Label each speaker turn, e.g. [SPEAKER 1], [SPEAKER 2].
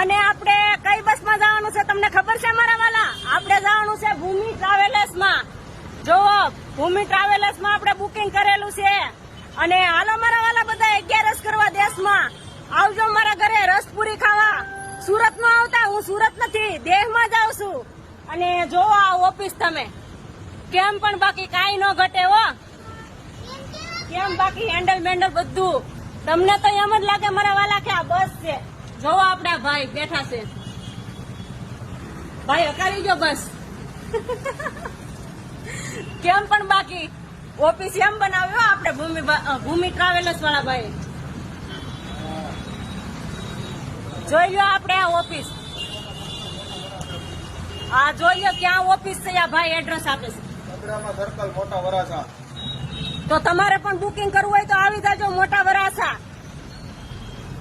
[SPEAKER 1] અને આપણે કઈ બસમાં જવાનું છે તમને ખબર છે મારા વાલા? આપણે જવાનું છે ભૂમિ ટ્રાવેલર્સમાં. જો ભૂમિ ટ્રાવેલર્સમાં આપણે બુકિંગ કરેલું છે. અને હાલો મારા વાલા બધા 11 કરવા દેશમાં આવજો મારા ઘરે રસપુરી ખાવા. સુરત માં આવતા, હું સુરત નથી દેહમાં જાઉં છું. અને જો આ ઓફિસ તમે કેમ પણ બાકી કાંઈ ન ઘટે હો. કેમ બાકી હેન્ડલ મેન્ડલ બધું તમને તો એમ જ લાગે મારા વાલા કે આ બસ છે. જો આપડા ભાઈ બેઠા છે. ભાઈ હકારી ગયો બસ. કેમ પણ બાકી ઓફિસ એમ બનાવ્યો આપણે ભૂમિ ટ્રાવેલર્સ વાળા ભાઈ. જોઈ લો આપણે આ ઓફિસ. આ જોઈ લો ક્યાં ઓફિસ છે. આ ભાઈ એડ્રેસ આપે છે
[SPEAKER 2] સર્કલ મોટા વરાછા.
[SPEAKER 1] તો તમારે પણ બુકિંગ કરવું હોય તો આવી જાજો મોટા